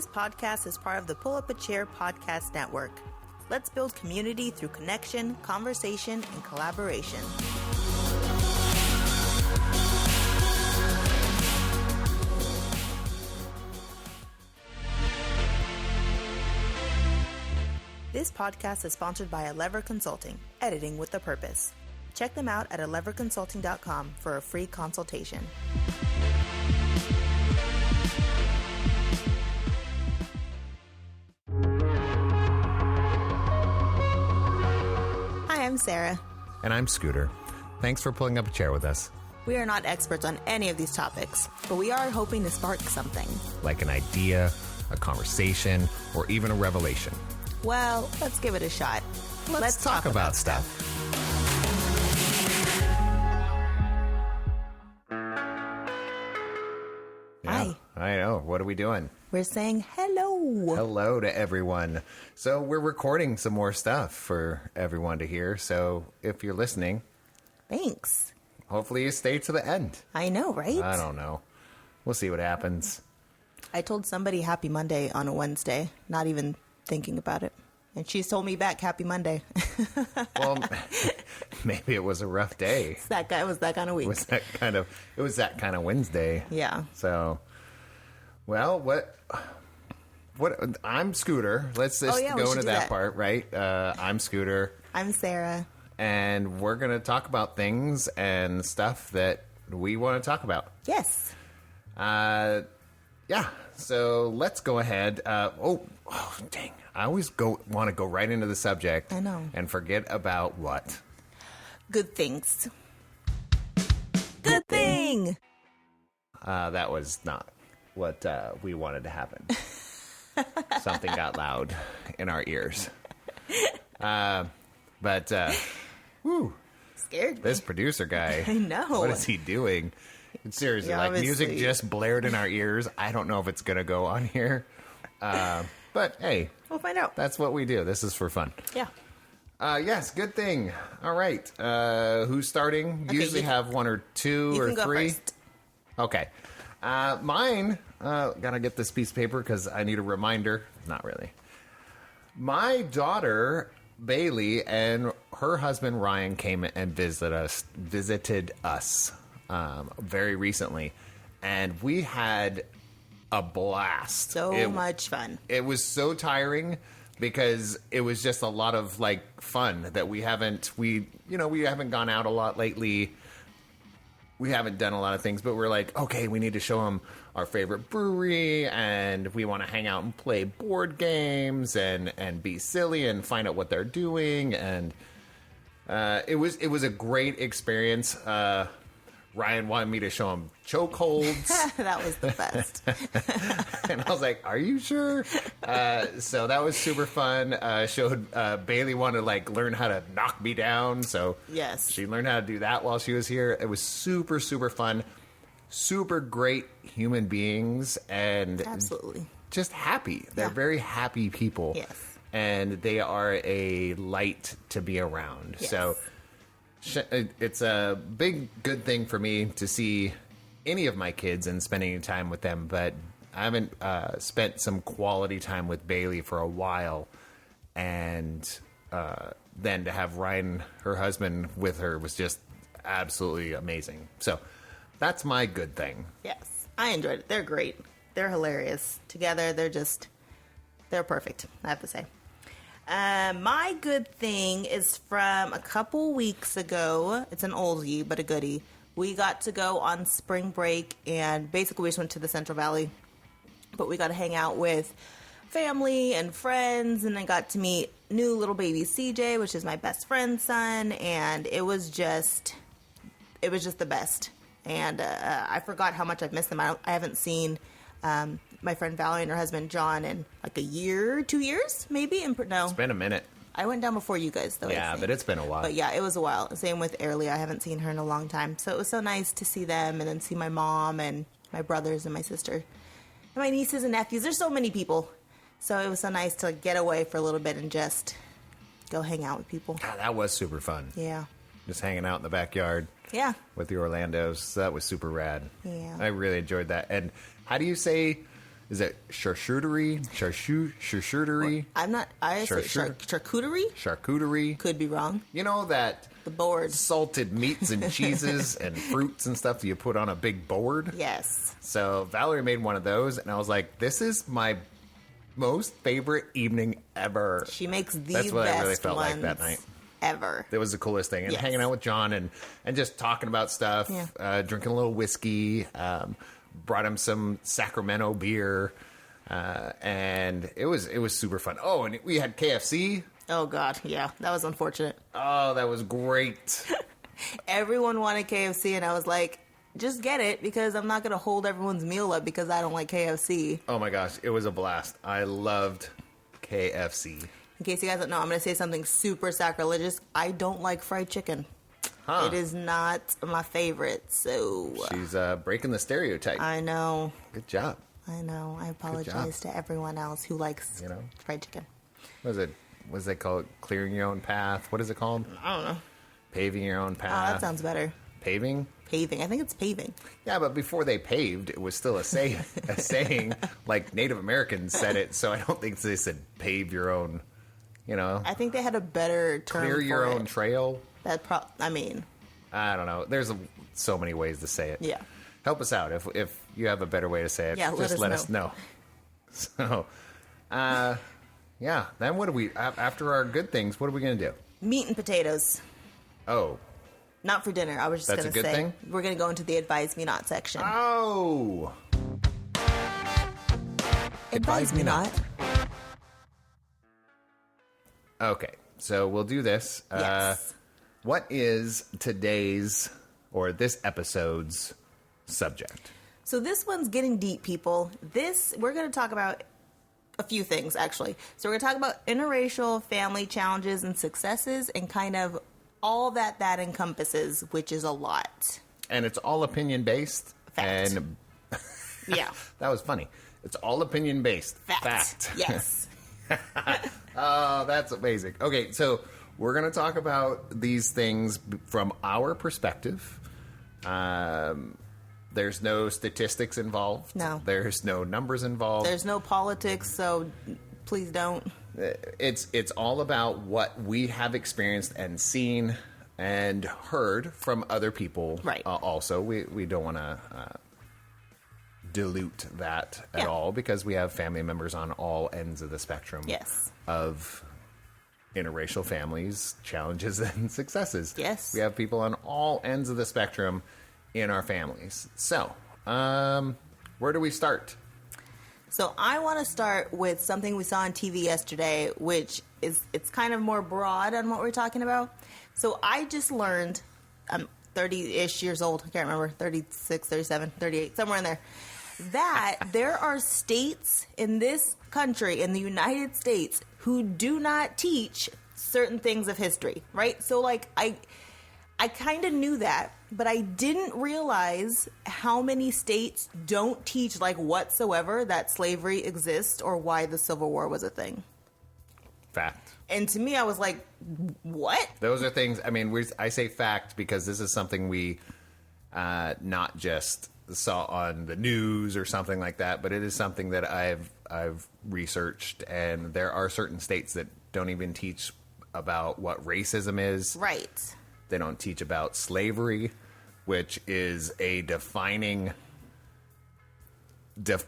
This podcast is part of the Pull Up a Chair podcast network. Let's build community through connection, conversation, and collaboration. This podcast is sponsored by Ep7 Consulting, editing with a purpose. Check them out at ep7consulting.com for a free consultation. Hi, I'm Sarah. And I'm Scooter. Thanks for pulling up a chair with us. We are not experts on any of these topics, but we are hoping to spark something. Like an idea, a conversation, or even a revelation. Well, let's give it a shot. Let's talk about stuff. Hi. I know. What are we doing? We're saying hello. Hello to everyone. So we're recording some more stuff for everyone to hear. So if you're listening, Thanks. hopefully you stay to the end. I know, right? I don't know. We'll see what happens. I told somebody Happy Monday on a Wednesday, not even thinking about it. And she's told me back Happy Monday. Well, maybe it was a rough day. It was that kind of week. It was that kind of Wednesday. Yeah. So, well, what I'm Scooter. Let's just go into that part, right? I'm Scooter. I'm Sarah. And we're going to talk about things and stuff that we want to talk about. Yes. Yeah. So let's go ahead. Dang. I always want to go right into the subject. I know. And forget about what? Good things. Good thing. That was not what we wanted to happen. Something got loud in our ears. Whew. Scared me. This producer guy. I know. What is he doing? Seriously, Yeah, music obviously. just blared in our ears. I don't know if it's going to go on here. But hey, We'll find out. that's what we do. This is for fun. Yeah. Yes, good thing. All right. Who's starting? Okay, Usually have one or two You or can go three. first. Okay. Mine, gotta get this piece of paper because I need a reminder. Not really. My daughter, Bailey, and her husband, Ryan, came and visited us very recently. And we had a blast. So much fun. It was so tiring because it was just a lot of like fun that we haven't gone out a lot lately. We haven't done a lot of things, but we're like, okay, we need to show them our favorite brewery, and we want to hang out and play board games and be silly and find out what they're doing. And it was a great experience. Ryan wanted me to show him chokeholds. That was the best. And I was like, are you sure? So that was super fun. Showed Bailey wanted to like learn how to knock me down. So Yes. she learned how to do that while she was here. It was super, super fun. Super great human beings and Absolutely. just happy. They're Yeah. very happy people. Yes. And they are a light to be around. Yes. So it's a big good thing for me to see any of my kids and spending time with them, but I haven't spent some quality time with Bailey for a while, and then to have Ryan, her husband, with her was just absolutely amazing. So that's my good thing. Yes. I enjoyed it. They're great. They're hilarious. Together, they're perfect, I have to say. My good thing is from a couple weeks ago. It's an oldie, but a goodie. We got to go on spring break, and basically we just went to the Central Valley. But we got to hang out with family and friends, and I got to meet new little baby CJ, which is my best friend's son, and it was just the best. And I forgot how much I've missed them. I haven't seen my friend Valerie and her husband John in like a year, 2 years, maybe. No, It's been a minute. I went down before you guys, though. I Yeah, think. but it's been a while. But yeah, it was a while. Same with Airly. I haven't seen her in a long time. So it was so nice to see them and then see my mom and my brothers and my sister and my nieces and nephews. There's so many people. So it was so nice to get away for a little bit and just go hang out with people. God, that was super fun. Yeah. Just hanging out in the backyard Yeah. with the Orlandos. That was super rad. Yeah. I really enjoyed that. And how do you say Is it charcuterie? Charcuterie? I'm not. I say charcuterie. Charcuterie. Could be wrong. You know that The board. salted meats and cheeses and fruits and stuff that you put on a big board? Yes. So Valerie made one of those, and I was like, this is my most favorite evening ever. She makes the That's what best I really felt ones like that night. ever. It was the coolest thing. And Yes. hanging out with John and just talking about stuff, Yeah. drinking a little whiskey, brought him some Sacramento beer, and it was super fun. Oh, and we had KFC. Oh, God. Yeah. That was unfortunate. Oh, that was great. Everyone wanted KFC, and I was like, just get it, because I'm not going to hold everyone's meal up because I don't like KFC. Oh, my gosh. It was a blast. I loved KFC. In case you guys don't know, I'm going to say something super sacrilegious. I don't like fried chicken. Huh. It is not my favorite, so... She's breaking the stereotype. I know. Good job. I know. I apologize to everyone else who likes fried chicken. What is it? What does they call it? Clearing your own path? What is it called? I don't know. Paving your own path? Oh, that sounds better. Paving? Paving. I think it's paving. Yeah, but before they paved, it was still a saying. Like Native Americans said it, so I don't think they said pave your own, I think they had a better term clear your for own it. trail. I don't know. There's so many ways to say it. Yeah. Help us out if you have a better way to say it. Yeah, just let us know. So, yeah. Then what do we after our good things? What are we gonna do? Meat and potatoes. Oh, Not for dinner. I was just That's going a to good say. thing? We're going to go into the Advise Me Not section. oh. Advise Me Not. Okay, so we'll do this. Yes. What is today's or this episode's subject? So this one's getting deep, people. We're going to talk about a few things, actually. So we're going to talk about interracial family challenges and successes and kind of all that encompasses, which is a lot. And it's all opinion based. Fact. And Yeah. that was funny. It's all opinion based. Fact. Yes. Oh, that's amazing. Okay, so we're going to talk about these things from our perspective. There's no statistics involved. No. There's no numbers involved. There's no politics, so please don't. It's all about what we have experienced and seen and heard from other people. Right. Also, we don't want to dilute that at all because we have family members on all ends of the spectrum. Yes. Of interracial families, challenges and successes. Yes. We have people on all ends of the spectrum in our families. So, where do we start? So I want to start with something we saw on TV yesterday, which it's kind of more broad on what we're talking about. So I just learned, I'm 30-ish years old, I can't remember, 36, 37, 38, somewhere in there, that there are states in this country, in the United States, who do not teach certain things of history, right? So like I kind of knew that, but I didn't realize how many states don't teach, like, whatsoever that slavery exists or why the Civil War was a thing. Fact. And to me, I was like, what? Those are things, I mean, I say fact because this is something we not just saw on the news or something like that, but it is something that I've researched, and there are certain states that don't even teach about what racism is. Right. They don't teach about slavery, which is a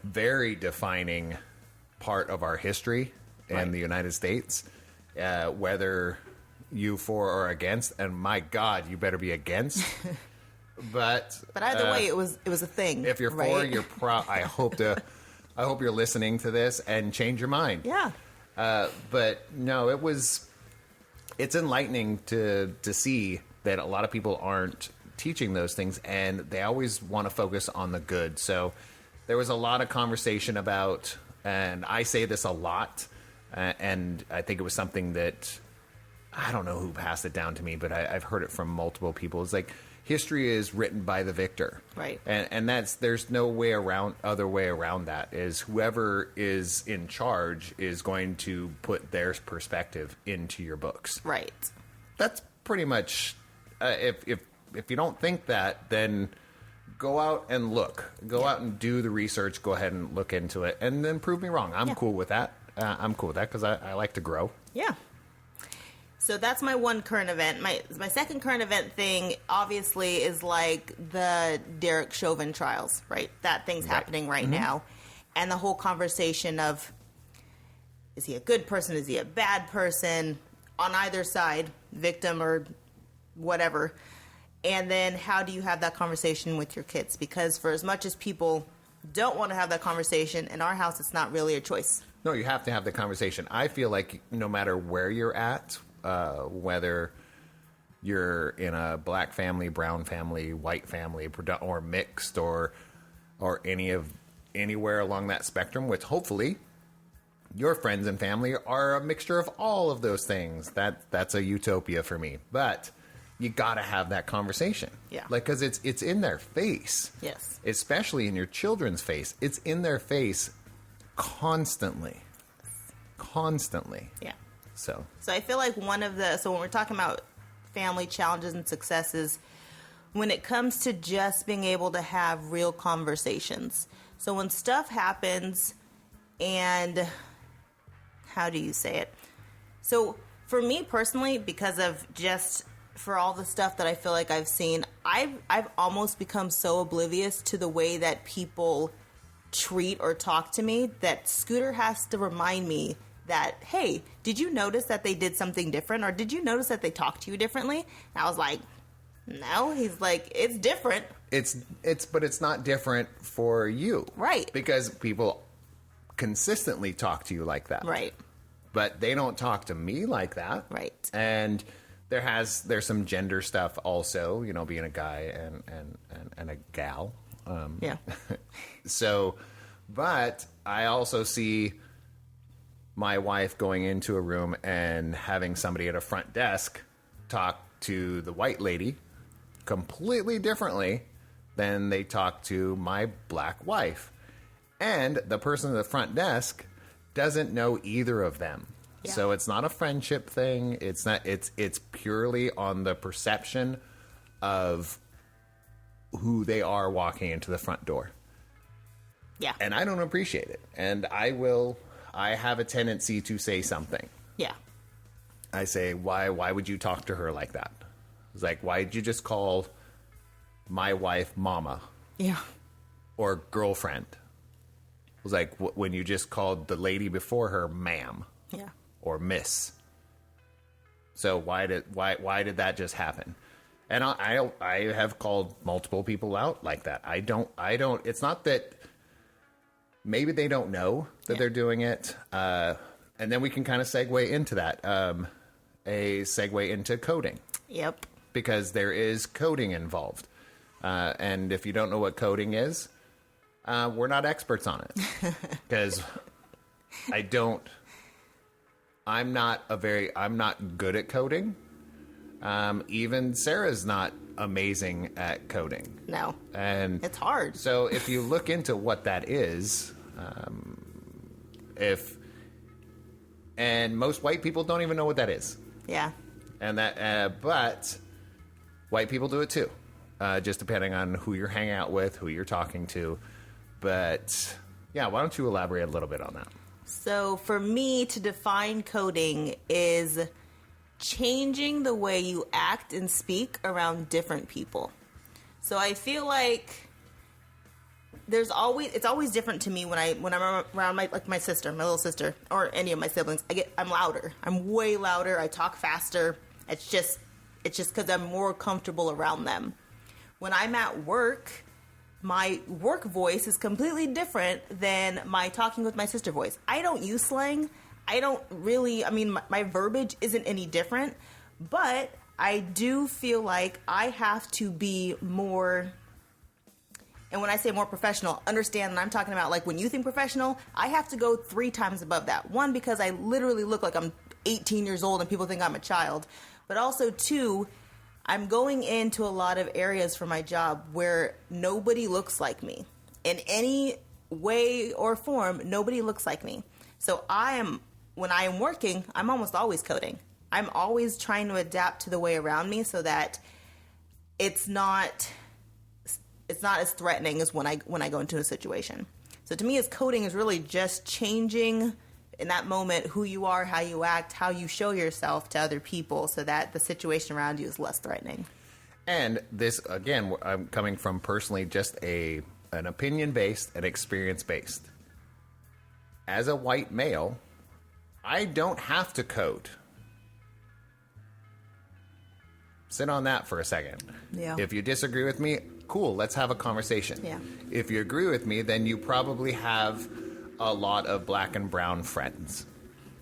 very defining part of our history in the United States. Whether you for or against, and my God, you better be against. But either way, it was a thing. If you're for, you're I hope you're listening to this and change your mind. Yeah. But no, it's enlightening to see that a lot of people aren't teaching those things, and they always want to focus on the good. So there was a lot of conversation about, and I say this a lot, and I think it was something that, I don't know who passed it down to me, but I've heard it from multiple people. It's like, history is written by the victor. Right. And there's no other way around that, is whoever is in charge is going to put their perspective into your books. Right. That's pretty much, if you don't think that, then go out and look. Go out and do the research. Go ahead and look into it, and then prove me wrong. I'm cool with that. I'm cool with that because I like to grow. Yeah. So that's my one current event. My second current event thing, obviously, is like the Derek Chauvin trials, right? That thing's happening right now. And the whole conversation of, is he a good person? Is he a bad person? On either side, victim or whatever. And then how do you have that conversation with your kids? Because for as much as people don't want to have that conversation, in our house, it's not really a choice. No, you have to have the conversation. I feel like no matter where you're at, whether you're in a black family, brown family, white family, or mixed, or anywhere along that spectrum, which hopefully your friends and family are a mixture of all of those things. That's a utopia for me. But you got to have that conversation. Yeah. Like, because it's in their face. Yes. Especially in your children's face. It's in their face constantly. Yeah. So I feel like when we're talking about family challenges and successes, when it comes to just being able to have real conversations. So when stuff happens and how do you say it? So for me personally, because of just for all the stuff that I feel like I've seen, I've almost become so oblivious to the way that people treat or talk to me that Scooter has to remind me that, hey, did you notice that they did something different? Or did you notice that they talked to you differently? And I was like, no. He's like, it's different. But it's not different for you. Right. Because people consistently talk to you like that. Right. But they don't talk to me like that. Right. And there's some gender stuff also, being a guy and a gal. Yeah. So, but I also see my wife going into a room and having somebody at a front desk talk to the white lady completely differently than they talk to my black wife. And the person at the front desk doesn't know either of them. Yeah. So it's not a friendship thing. It's purely on the perception of who they are walking into the front door. Yeah. And I don't appreciate it. And I have a tendency to say something. Yeah. I say, why would you talk to her like that? It's like, why did you just call my wife mama? Yeah. Or girlfriend? It was like when you just called the lady before her ma'am. Yeah. Or miss. So why did that just happen? And I have called multiple people out like that. I don't, it's not that maybe they don't know that they're doing it. And then we can kind of segue into that. A segue into coding. Yep. Because there is coding involved. And if you don't know what coding is, we're not experts on it. Because I'm not good at coding. Even Sarah's not amazing at coding. No. And it's hard. So if you look into what that is, and most white people don't even know what that is. Yeah. And but white people do it too. Just depending on who you're hanging out with, who you're talking to. But yeah, why don't you elaborate a little bit on that? So for me, to define coding is changing the way you act and speak around different people. So I feel like it's always different to me when I'm around my sister, my little sister, or any of my siblings. I'm louder. I'm way louder. I talk faster. It's just because I'm more comfortable around them. When I'm at work, my work voice is completely different than my talking with my sister voice. I don't use slang. My verbiage isn't any different, but I do feel like I have to be more, and when I say more professional, understand that I'm talking about like when you think professional, I have to go 3 times above that. 1, because I literally look like I'm 18 years old and people think I'm a child, but also 2, I'm going into a lot of areas for my job where nobody looks like me. In any way or form, nobody looks like me. So when I am working, I'm almost always coding. I'm always trying to adapt to the way around me so that it's not as threatening as when I go into a situation. So to me, as coding is really just changing in that moment who you are, how you act, how you show yourself to other people so that the situation around you is less threatening. And this, again, I'm coming from personally just an opinion-based and experience-based. As a white male, I don't have to code. Sit on that for a second. Yeah. If you disagree with me, cool, let's have a conversation. Yeah. If you agree with me, then you probably have a lot of black and brown friends,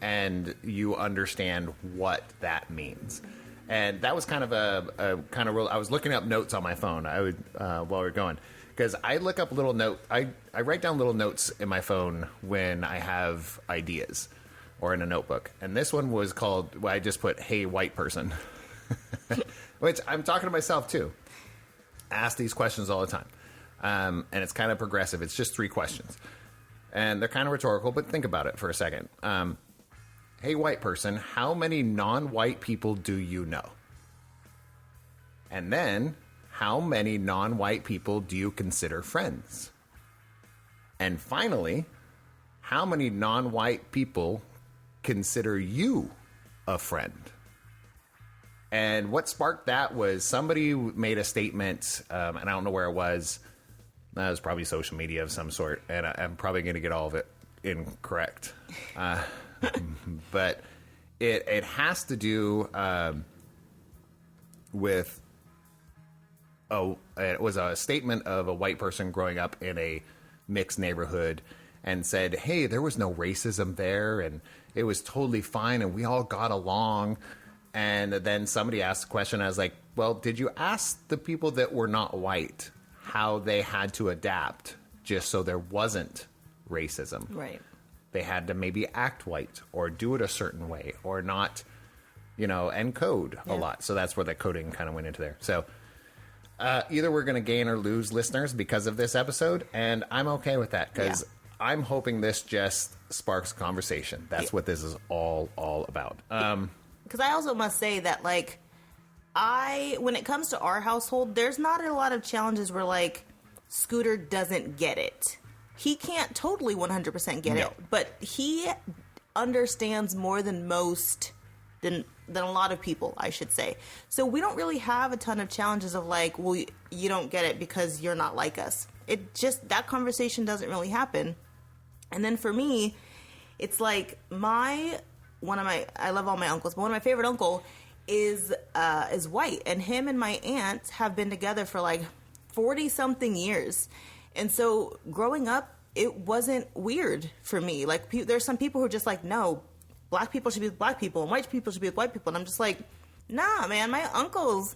and you understand what that means. And that was kind of a kind of rule. I was looking up notes on my phone. I would while we were going, because I look up little note. I write down little notes in my phone when I have ideas, or in a notebook. And this one was called. Well, I just put "Hey, white person," which I'm talking to myself too. I ask these questions all the time, and it's kind of progressive. It's just 3 questions. And they're kind of rhetorical, but think about it for a second. Hey, white person, how many non-white people do you know? And then, how many non-white people do you consider friends? And finally, how many non-white people consider you a friend? And what sparked that was somebody made a statement, and I don't know where it was. That was probably social media of some sort, and I'm probably going to get all of it incorrect. But it has to do with it was a statement of a white person growing up in a mixed neighborhood and said, hey, there was no racism there, and it was totally fine, and we all got along. And then somebody asked the question, I was like, well, did you ask the people that were not white how they had to adapt just so there wasn't racism? Right. They had to maybe act white or do it a certain way or not, and code a lot. So that's where the coding kind of went into there. So either we're going to gain or lose listeners because of this episode, and I'm okay with that because I'm hoping this just sparks conversation. That's what this is all about. Because I also must say that, when it comes to our household, there's not a lot of challenges where, Scooter doesn't get it. He can't totally 100% get it, but he understands more than most, than a lot of people, I should say. So we don't really have a ton of challenges of well, you don't get it because you're not like us. It just, that conversation doesn't really happen. And then for me, it's I love all my uncles, but one of my favorite uncle is white, and him and my aunt have been together for 40 something years. And so growing up, it wasn't weird for me. There's some people who are just no, black people should be with black people and white people should be with white people. And I'm just nah, man, my uncle is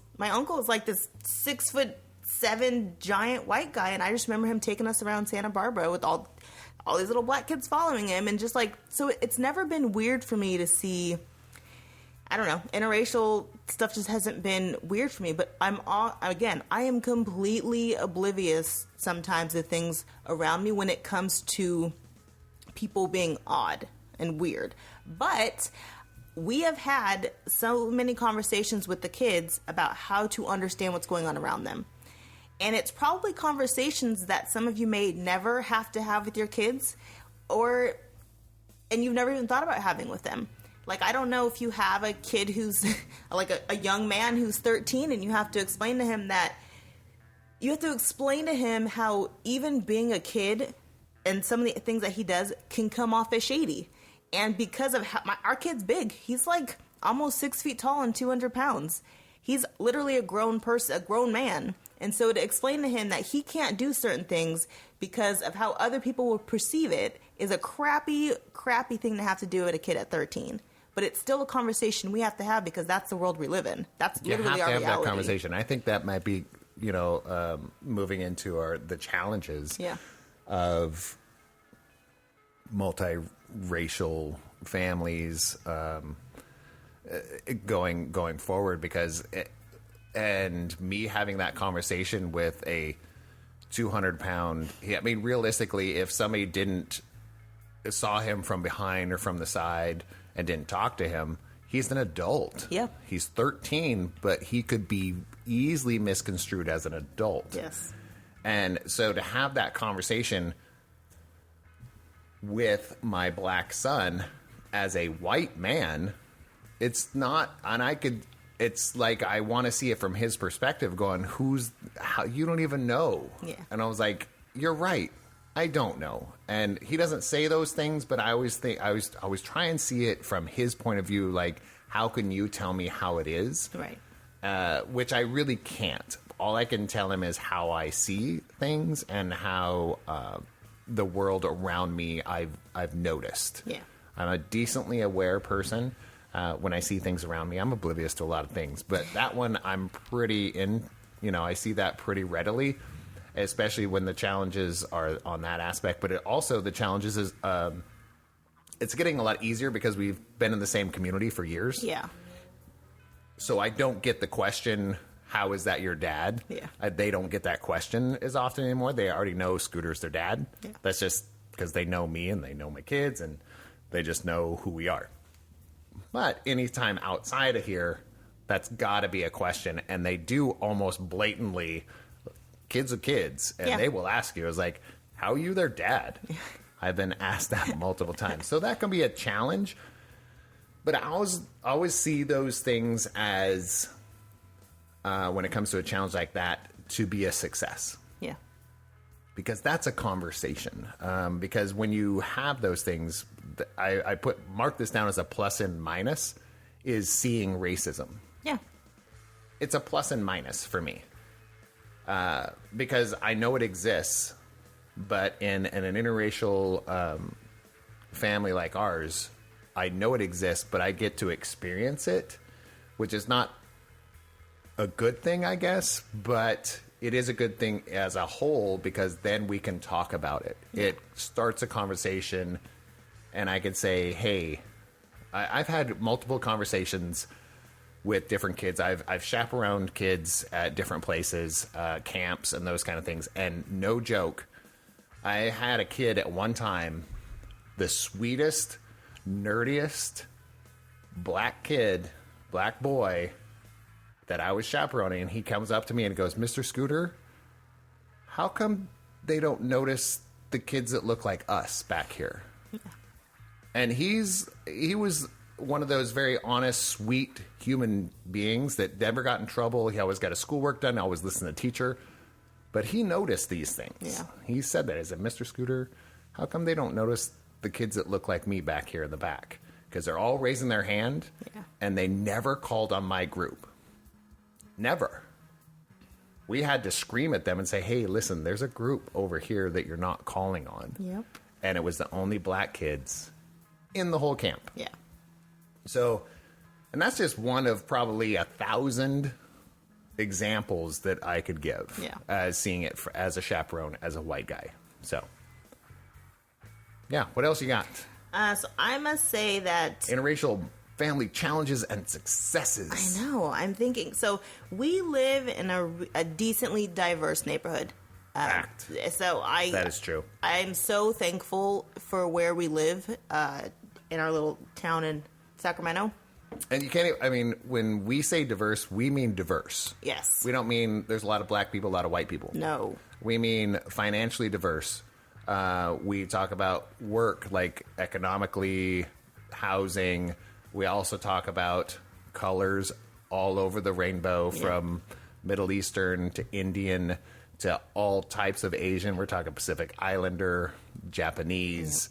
this 6'7" giant white guy. And I just remember him taking us around Santa Barbara with all these little black kids following him. And just so it's never been weird for me to see, I don't know, interracial stuff just hasn't been weird for me. But I am completely oblivious sometimes to things around me when it comes to people being odd and weird. But we have had so many conversations with the kids about how to understand what's going on around them. And it's probably conversations that some of you may never have to have with your kids, and you've never even thought about having with them. I don't know if you have a kid who's a young man who's 13, and you have to explain to him how even being a kid and some of the things that he does can come off as shady. And because of our kid's big, he's almost 6 feet tall and 200 pounds. He's literally a grown man. And so to explain to him that he can't do certain things because of how other people will perceive it is a crappy thing to have to do at a kid at 13. But it's still a conversation we have to have because that's the world we live in. That's literally our reality. You have to have that conversation. I think that might be, moving into the challenges of multiracial families going forward, because and me having that conversation with a 200-pound, realistically, if somebody saw him from behind or from the side and didn't talk to him, he's an adult. Yeah. He's 13, but he could be easily misconstrued as an adult. Yes. And so to have that conversation with my black son as a white man, it's not, and it's like I want to see it from his perspective going, you don't even know. Yeah. And I was like, you're right. I don't know. And he doesn't say those things, but I always try and see it from his point of view, like, how can you tell me how it is? Right. Which I really can't. All I can tell him is how I see things and how the world around me I've noticed. Yeah. I'm a decently aware person. When I see things around me, I'm oblivious to a lot of things. But that one, I'm pretty I see that pretty readily, especially when the challenges are on that aspect. But the challenges is, it's getting a lot easier because we've been in the same community for years. Yeah. So I don't get the question, how is that your dad? Yeah. They don't get that question as often anymore. They already know Scooter's their dad. Yeah. That's just because they know me and they know my kids and they just know who we are. But anytime outside of here, that's got to be a question. And they do almost blatantly, kids are kids. And they will ask you, I was like, how are you their dad? I've been asked that multiple times. So that can be a challenge. But I always see those things as, when it comes to a challenge like that, to be a success. Yeah. Because that's a conversation. Because when you have those things, I mark this down as a plus and minus, is seeing racism. Yeah. It's a plus and minus for me. Because I know it exists, but in an interracial family like ours, I know it exists, but I get to experience it, which is not a good thing, I guess, but it is a good thing as a whole because then we can talk about it. Yeah. It starts a conversation, and I could say, hey, I've had multiple conversations with different kids. I've chaperoned kids at different places, camps and those kind of things, and no joke, I had a kid at one time, the sweetest, nerdiest black boy that I was chaperoning, and he comes up to me and goes, Mr. Scooter, how come they don't notice the kids that look like us back here? Yeah. And he was one of those very honest, sweet human beings that never got in trouble. He always got his schoolwork done, always listened to the teacher. But he noticed these things. Yeah. He said that. He said, Mr. Scooter, how come they don't notice the kids that look like me back here in the back? Because they're all raising their hand, and they never called on my group. Never. We had to scream at them and say, hey, listen, there's a group over here that you're not calling on. Yep. And it was the only black kids in the whole camp. Yeah. So, and that's just one of probably 1,000 examples that I could give as seeing it as a chaperone, as a white guy. So, yeah. What else you got? So I must say that interracial family challenges and successes. I know. I'm thinking. So we live in a decently diverse neighborhood. Fact. So that is true. I'm so thankful for where we live in our little town in Sacramento. And you can't, I mean, when we say diverse, we mean diverse. Yes. We don't mean there's a lot of black people, a lot of white people. No. We mean financially diverse. We talk about work, like economically, housing. We also talk about colors all over the rainbow, from Middle Eastern to Indian to all types of Asian. We're talking Pacific Islander, Japanese,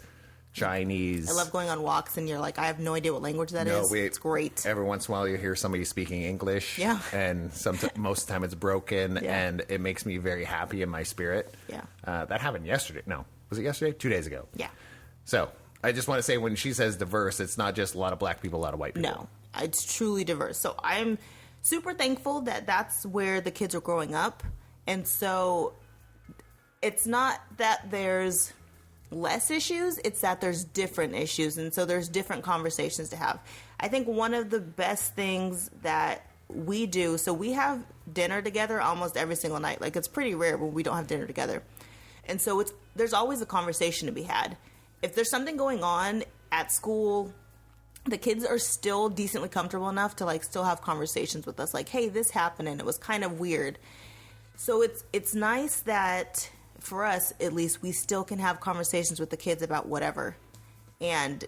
Chinese. I love going on walks and you're like, I have no idea what language that is. It's great. Every once in a while you hear somebody speaking English. Yeah. And most of the time it's broken, and it makes me very happy in my spirit. Yeah. That happened yesterday. No. Was it yesterday? 2 days ago. Yeah. So I just want to say, when she says diverse, it's not just a lot of black people, a lot of white people. No. It's truly diverse. So I'm super thankful that that's where the kids are growing up. And so it's not that there's less issues, it's that there's different issues, and so there's different conversations to have. I think one of the best things that we do, so we have dinner together almost every single night. Like, it's pretty rare when we don't have dinner together. And so there's always a conversation to be had. If there's something going on at school, the kids are still decently comfortable enough to like still have conversations with us, like, hey, this happened and it was kind of weird. So it's nice that for us, at least, we still can have conversations with the kids about whatever, and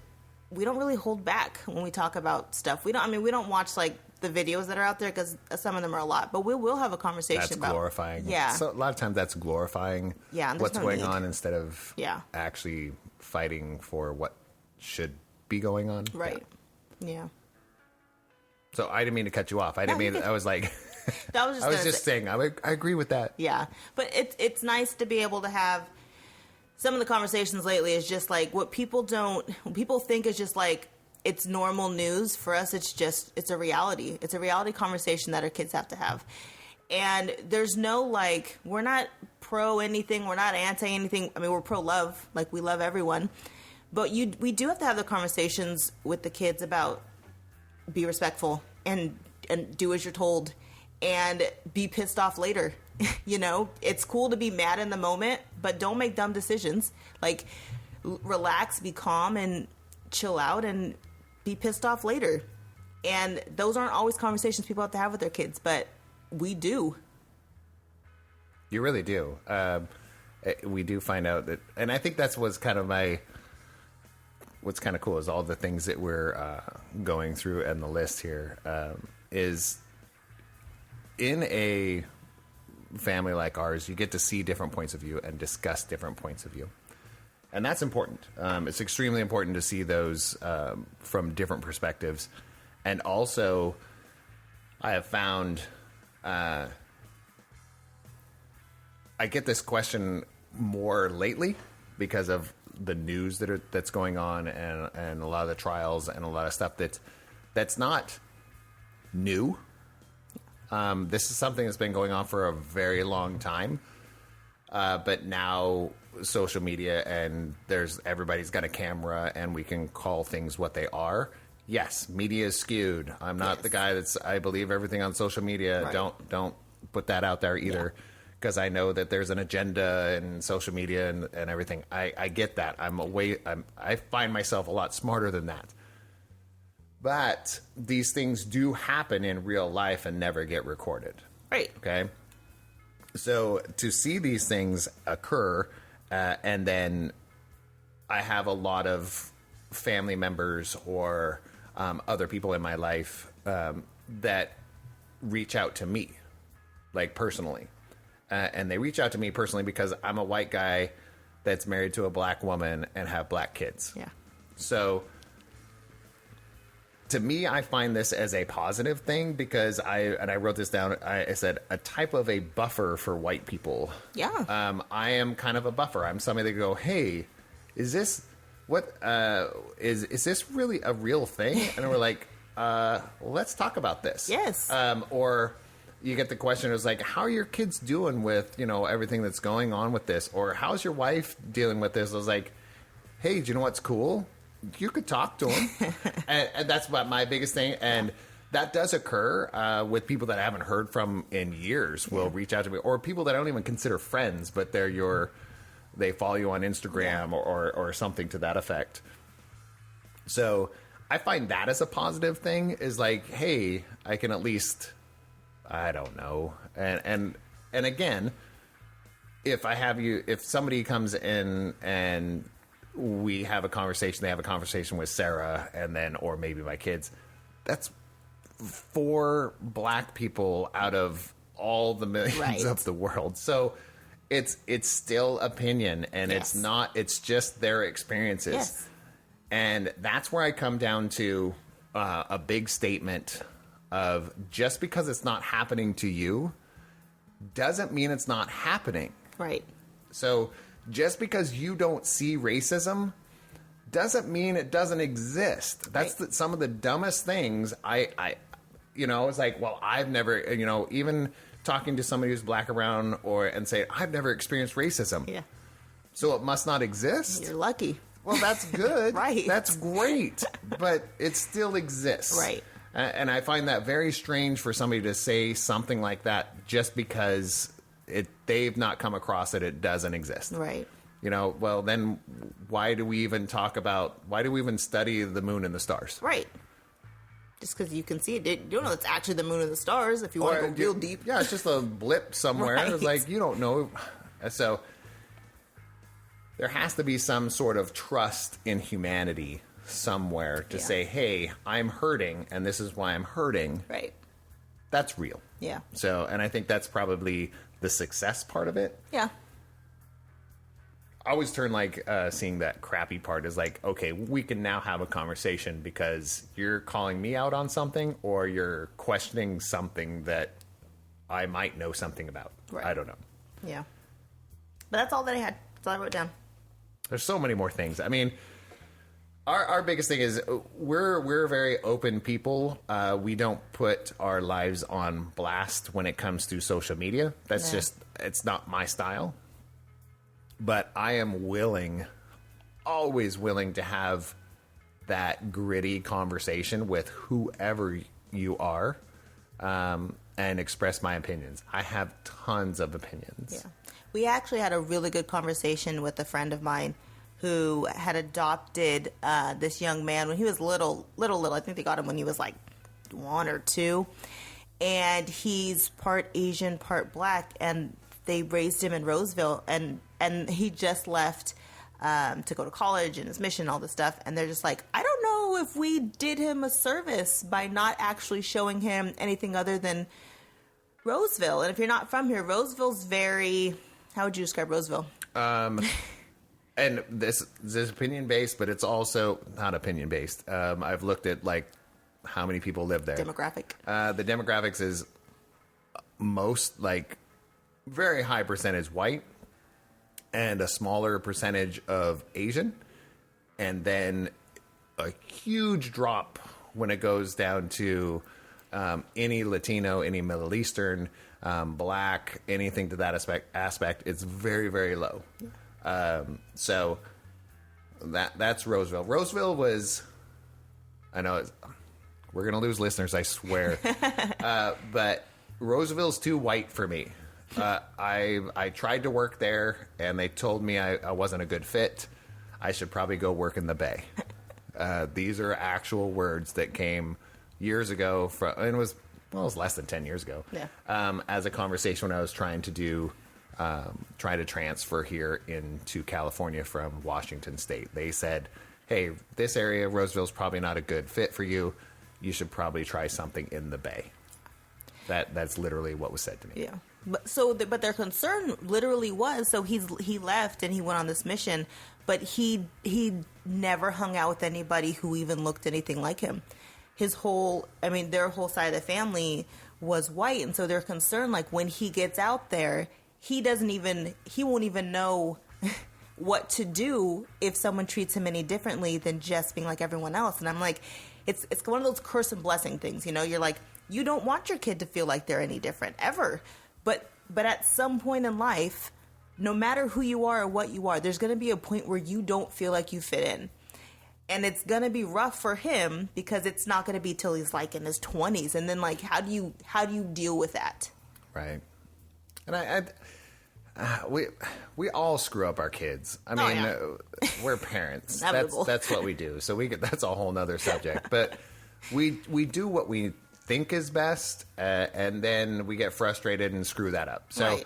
we don't really hold back when we talk about stuff. We don't watch like the videos that are out there because some of them are a lot, but we will have a conversation That's about glorifying. Yeah. So a lot of times that's glorifying what's no going need. on instead of actually fighting for what should be going on. Right. Yeah. So I didn't mean to cut you off. I didn't mean. I was like, I was just saying. I agree with that. Yeah, but it's nice to be able to have some of the conversations lately. Is just like what people think is just like it's normal news. For us, it's a reality. It's a reality conversation that our kids have to have. And there's no like we're not pro anything. We're not anti anything. I mean, we're pro love. Like we love everyone. But we do have to have the conversations with the kids about be respectful and do as you're told and be pissed off later. You know, it's cool to be mad in the moment, but don't make dumb decisions. Like relax, be calm and chill out and be pissed off later. And those aren't always conversations people have to have with their kids, but we do. You really do. We do find out that, and I think that's what's kind of what's kind of cool is all the things that we're going through and the list here is in a family like ours, you get to see different points of view and discuss different points of view. And that's important. It's extremely important to see those from different perspectives. And also, I have found I get this question more lately because of the news that's going on and a lot of the trials and a lot of stuff that's not new. This is something that's been going on for a very long time. But now social media and everybody's got a camera and we can call things what they are. Yes, media is skewed. I'm not the guy I believe everything on social media. Right. Don't put that out there either. Yeah. Because I know that there's an agenda in social media and everything. I get that. I find myself a lot smarter than that. But these things do happen in real life and never get recorded. Right. Okay? So to see these things occur, and then I have a lot of family members or other people in my life that reach out to me, like personally. And they reach out to me personally because I'm a white guy that's married to a black woman and have black kids. Yeah. So to me, I find this as a positive thing because I wrote this down. I said a type of a buffer for white people. Yeah. I am kind of a buffer. I'm somebody that go, hey, is this is this really a real thing? And we're like, let's talk about this. Yes. Or you get the question, it's like, how are your kids doing with, everything that's going on with this? Or how's your wife dealing with this? I was like, hey, do you know what's cool? You could talk to them. and that's what my biggest thing. And that does occur with people that I haven't heard from in years will reach out to me. Or people that I don't even consider friends, but they follow you on Instagram or something to that effect. So I find that as a positive thing is like, hey, I can at least... I don't know. And again, if somebody comes in and we have a conversation, they have a conversation with Sarah or maybe my kids, that's 4 black people out of all the millions of the world. So it's still opinion and it's just their experiences. Yes. And that's where I come down to a big statement of just because it's not happening to you doesn't mean it's not happening. Right. So just because you don't see racism doesn't mean it doesn't exist. That's some of the dumbest things it's like, well, I've never, even talking to somebody who's black around and say, I've never experienced racism. Yeah. So it must not exist. You're lucky. Well, that's good. Right. That's great. But it still exists. Right. And I find that very strange for somebody to say something like that just because they've not come across it doesn't exist. Right. Well, then why do we even study the moon and the stars? Right. Just because you can see it. You don't know it's actually the moon and the stars if you want to go real deep. Yeah, it's just a blip somewhere. Right. It's like, you don't know. So there has to be some sort of trust in humanity somewhere to say, hey, I'm hurting, and this is why I'm hurting. Right. That's real. Yeah. So, and I think that's probably the success part of it. Yeah. I always turn seeing that crappy part is like, okay, we can now have a conversation because you're calling me out on something or you're questioning something that I might know something about. Right. I don't know. Yeah. But that's all that I had. That's all I wrote down. There's so many more things. I mean, our biggest thing is we're very open people. We don't put our lives on blast when it comes to social media. That's just, it's not my style. But I am always willing to have that gritty conversation with whoever you are, and express my opinions. I have tons of opinions. Yeah. We actually had a really good conversation with a friend of mine who had adopted this young man when he was little. I think they got him when he was like 1 or 2. And he's part Asian, part black, and they raised him in Roseville, and he just left to go to college and his mission, all this stuff. And they're just like, I don't know if we did him a service by not actually showing him anything other than Roseville. And if you're not from here, Roseville's very, how would you describe Roseville? And this is opinion based, but it's also not opinion based. I've looked at like how many people live there. Demographic. The demographics is most like very high percentage white and a smaller percentage of Asian, and then a huge drop when it goes down to any Latino, any Middle Eastern, black, anything to that aspect. It's very, very low. So that's Roseville. Roseville was, I know we're going to lose listeners, I swear. But Roseville's too white for me. I tried to work there, and they told me I wasn't a good fit. I should probably go work in the Bay. These are actual words that came years ago and it was less than 10 years ago. Yeah. As a conversation when I was trying to transfer here into California from Washington State. They said, hey, this area, Roseville's probably not a good fit for you. You should probably try something in the Bay. That's literally what was said to me. Yeah. But their concern literally was, so he left and he went on this mission, but he never hung out with anybody who even looked anything like him. Their whole side of the family was white, and so they're concerned, like, when he gets out there, he won't even know what to do if someone treats him any differently than just being like everyone else. And I'm like, it's one of those curse and blessing things, you know? You're like, you don't want your kid to feel like they're any different, ever. But at some point in life, no matter who you are or what you are, there's going to be a point where you don't feel like you fit in. And it's going to be rough for him because it's not going to be till he's like in his 20s. And then, like, how do you deal with that? Right. And we all screw up our kids. I mean, we're parents. That's what we do. So that's a whole nother subject. But we do what we think is best, and then we get frustrated and screw that up. So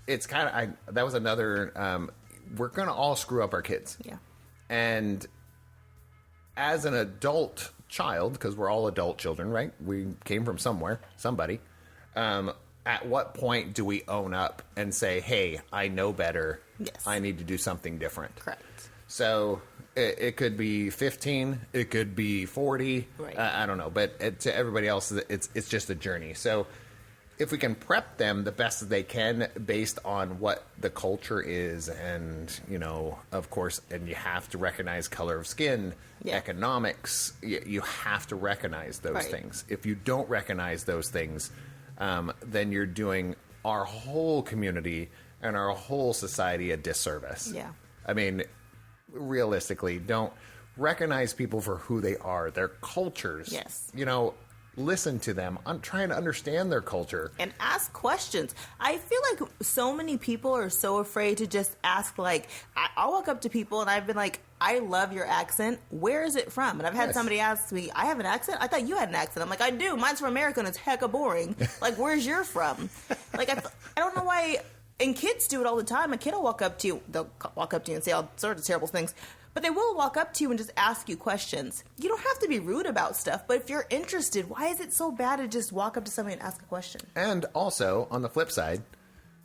it's kind of that was another. We're going to all screw up our kids. Yeah. And as an adult child, because we're all adult children, right? We came from somewhere, somebody. At what point do we own up and say, hey, I know better. Yes. I need to do something different. Correct. So it could be 15. It could be 40. Right. I don't know. But to everybody else, it's just a journey. So if we can prep them the best that they can based on what the culture is, and, you know, of course, and you have to recognize color of skin, economics, you have to recognize those things. If you don't recognize those things, then you're doing our whole community and our whole society a disservice. Yeah. I mean, realistically, don't recognize people for who they are, their cultures. Yes. You know, listen to them. I'm trying to understand their culture. And ask questions. I feel like so many people are so afraid to just ask, like, I'll walk up to people and I've been like, I love your accent. Where is it from? And I've had somebody ask me, I have an accent? I thought you had an accent. I'm like, I do. Mine's from America and it's hecka boring. Like, where's yours from? Like, I don't know why. And kids do it all the time. A kid will walk up to you. They'll walk up to you and say all sorts of terrible things. But they will walk up to you and just ask you questions. You don't have to be rude about stuff, but if you're interested, why is it so bad to just walk up to somebody and ask a question? And also, on the flip side,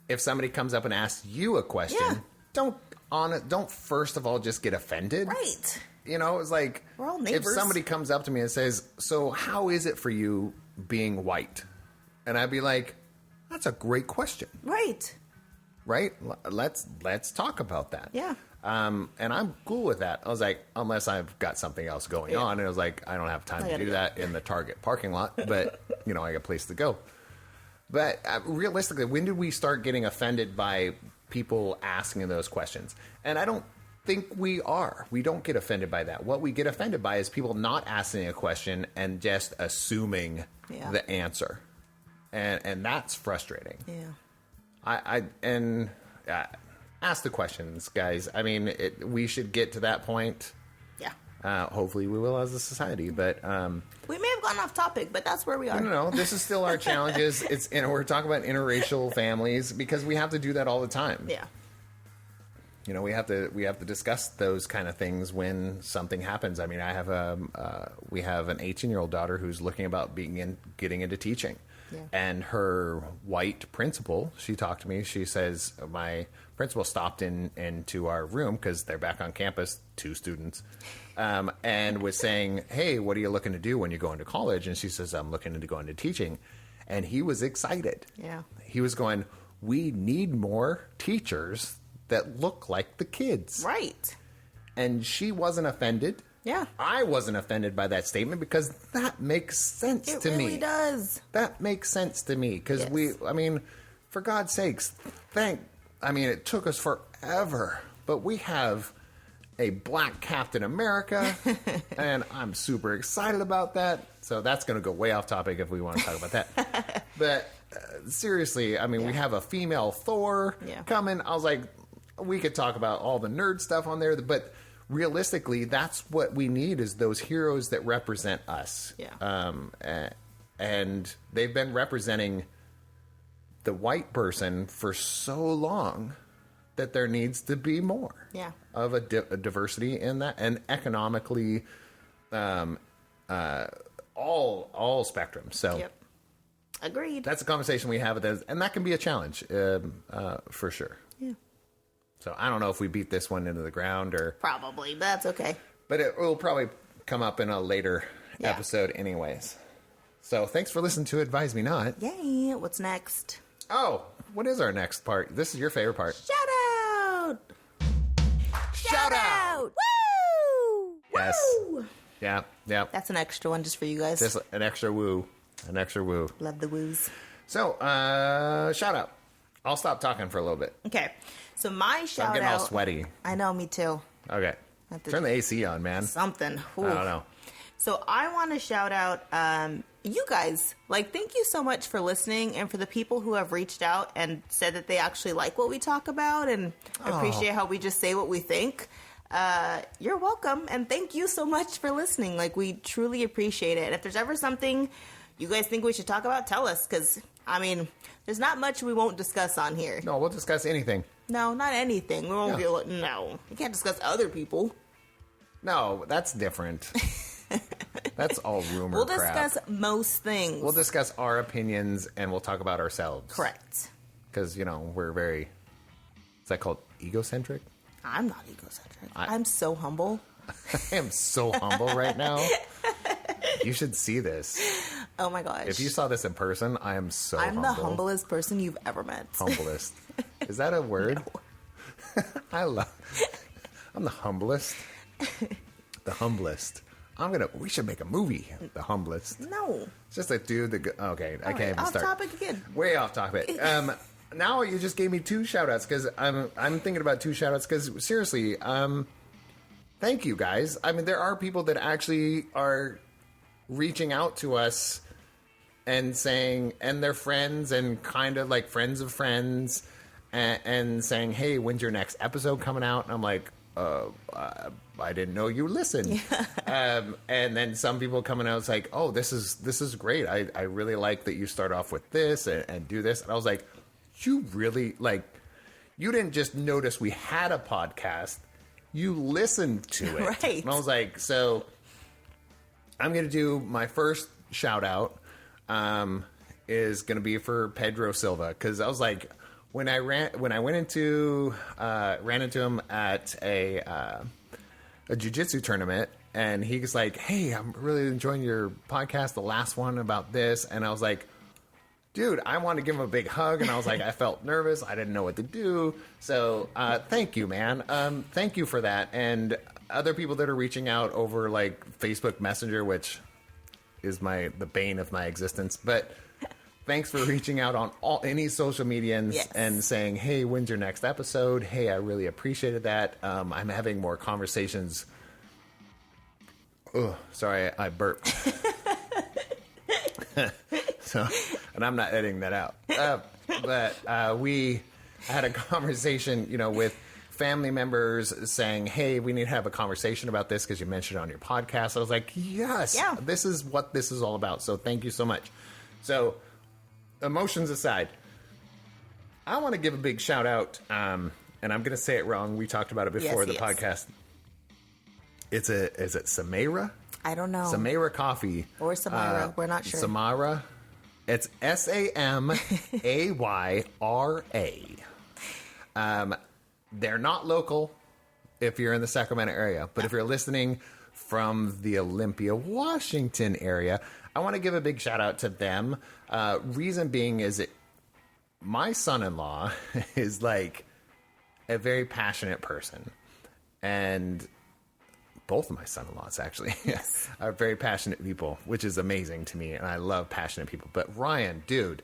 if somebody comes up and asks you a question, don't first of all just get offended. Right. You know, it's like, we're all neighbors. If somebody comes up to me and says, so how is it for you being white? And I'd be like, that's a great question. Right. Right? Let's talk about that. Yeah. And I'm cool with that. I was like, unless I've got something else going on. And I was like, I don't have time to do that in the Target parking lot. But, you know, I got a place to go. But realistically, when did we start getting offended by people asking those questions? And I don't think we are. We don't get offended by that. What we get offended by is people not asking a question and just assuming the answer. And that's frustrating. Yeah. Ask the questions, guys. I mean, we should get to that point. Yeah. Hopefully we will as a society, but we may have gone off topic, but that's where we are. No, this is still our challenges. We're talking about interracial families because we have to do that all the time. Yeah. You know, we have to discuss those kind of things when something happens. I mean, we have an 18-year-old daughter who's looking about getting into teaching. Yeah. And her white principal, she talked to me. She says, my principal stopped into our room because they're back on campus, 2 students, and was saying, hey, what are you looking to do when you go into college? And she says, I'm looking to go into teaching. And he was excited. Yeah. He was going, we need more teachers that look like the kids. Right. And she wasn't offended. Yeah. I wasn't offended by that statement because that makes sense to me. It really does. That makes sense to me because for God's sakes, it took us forever, but we have a black Captain America, and I'm super excited about that. So that's going to go way off topic if we want to talk about that. But seriously, we have a female Thor coming. I was like, we could talk about all the nerd stuff on there, but realistically, that's what we need is those heroes that represent us. Yeah. And they've been representing the white person for so long that there needs to be more of a diversity in that, and economically, all spectrum. So, agreed. That's a conversation we have with those, and that can be a challenge for sure. Yeah. So I don't know if we beat this one into the ground or probably, but that's okay. But it will probably come up in a later episode anyways. So thanks for listening to Advise Me Not. Yay. What's next? Oh, what is our next part? This is your favorite part. Shout out! Shout out! Woo! Yes. Woo! Yeah, yeah. That's an extra one just for you guys. Just an extra woo. An extra woo. Love the woos. So, shout out. I'll stop talking for a little bit. Okay. So my shout out. I'm getting all sweaty. I know, me too. Okay. Turn the AC on, man. Something. Ooh. I don't know. So I want to shout out you guys. Like, thank you so much for listening, and for the people who have reached out and said that they actually like what we talk about and appreciate how we just say what we think. You're welcome, and thank you so much for listening. Like, we truly appreciate it. And if there's ever something you guys think we should talk about, tell us, because there's not much we won't discuss on here. No, we'll discuss anything. No, not anything. We won't feel it. No. You can't discuss other people. No, that's different. That's all rumor We'll crap. discuss most things. We'll discuss our opinions, and we'll talk about ourselves. Correct. Because, we're very... Is that called egocentric? I'm not egocentric. I'm so humble. I am so humble right now. You should see this. Oh my gosh. If you saw this in person, I am so humble. I'm the humblest person you've ever met. Humblest. Is that a word? No. I'm the humblest. The humblest. We should make a movie. The humblest. No. It's just a dude that, okay, I can't even off start. Off topic again. Way off topic. Now you just gave me 2 shout-outs because I'm thinking about 2 shout-outs because seriously, thank you guys. There are people that actually are reaching out to us and saying, and their friends and kind of like friends of friends and saying, hey, when's your next episode coming out? And I'm like, I didn't know you listened. And then some people coming out, it's like, oh, this is great. I really like that you start off with this and do this. And I was like, you really, like, you didn't just notice we had a podcast, you listened to it. Right. And I was like, so I'm going to do my first shout out is going to be for Pedro Silva. Because I was like, when I ran into him at a jiu-jitsu tournament, and he was like, hey, I'm really enjoying your podcast, the last one about this. And I was like, dude, I wanted to give him a big hug. And I was like, I felt nervous. I didn't know what to do. So thank you, man. Thank you for that. And other people that are reaching out over like Facebook Messenger, which is the bane of my existence. But thanks for reaching out on any social medias and saying, hey, when's your next episode? Hey, I really appreciated that. I'm having more conversations. Oh, sorry, I burped. So, and I'm not editing that out. But we had a conversation, with family members saying, hey, we need to have a conversation about this because you mentioned it on your podcast. I was like, yes, this is what this is all about. So thank you so much. So emotions aside, I want to give a big shout out, and I'm going to say it wrong. We talked about it before the podcast. Is it Samara? I don't know. Samara Coffee. Or Samara. We're not sure. Samara. It's Samara. They're not local if you're in the Sacramento area. But if you're listening from the Olympia, Washington area, I want to give a big shout out to them. Reason being is my son-in-law is like a very passionate person. And both of my son-in-laws actually are very passionate people, which is amazing to me. And I love passionate people. But Ryan, dude,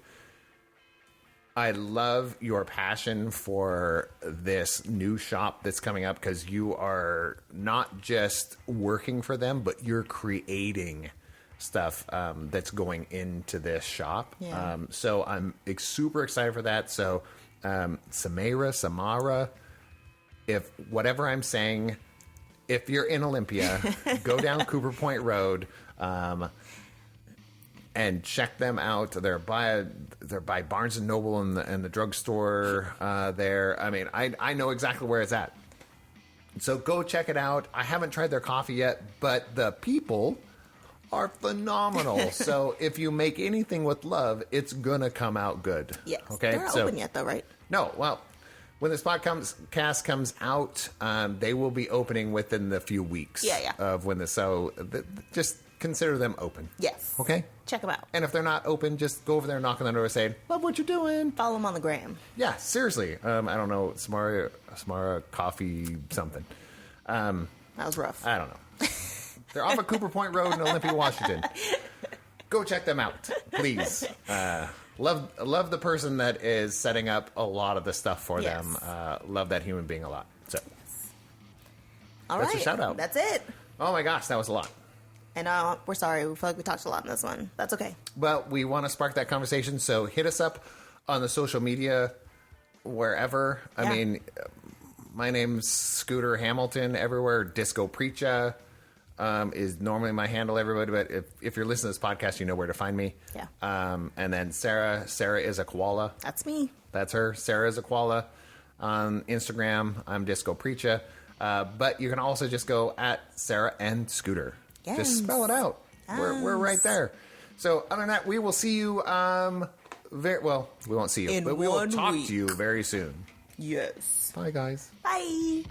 I love your passion for this new shop that's coming up, because you are not just working for them, but you're creating stuff that's going into this shop. Yeah. So I'm super excited for that. So Samara, if whatever I'm saying, if you're in Olympia, go down Cooper Point Road and check them out. They're by Barnes and Noble and the drugstore there. I mean, I know exactly where it's at. So go check it out. I haven't tried their coffee yet, but the people are phenomenal. So if you make anything with love, it's gonna come out good. Yes. Okay. They're not open yet, though, right? No. Well, when this podcast comes out, they will be opening within the few weeks. Of when just consider them open. Yes. Okay. Check them out. And if they're not open, just go over there, knock on the door, and say, "Love what you're doing." Follow them on the gram. Yeah, seriously. I don't know, Samara Coffee something. That was rough. I don't know. They're off of Cooper Point Road in Olympia, Washington. Go check them out, please. Love the person that is setting up a lot of the stuff for them. Love that human being a lot. So, all that's right, a shout out. That's it. Oh my gosh, that was a lot. And we're sorry. We feel like we talked a lot in this one. That's okay. Well, we want to spark that conversation, so hit us up on the social media wherever. I mean, my name's Scooter Hamilton everywhere. Disco Preacha is normally my handle, everybody. But if you're listening to this podcast, you know where to find me. Yeah. And then Sarah is a koala. That's me. That's her. Sarah is a koala on Instagram. I'm Disco Preacha. But you can also just go at Sarah and Scooter. Yes. Just spell it out. Yes. We're right there. So other than that, we will see you. We won't see you, but we will talk to you very soon. Yes. Bye, guys. Bye.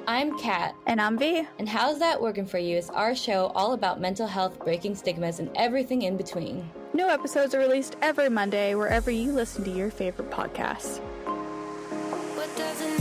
I'm Kat. And I'm V. And How's That Working For You is our show all about mental health, breaking stigmas, and everything in between. New episodes are released every Monday wherever you listen to your favorite podcasts. What doesn't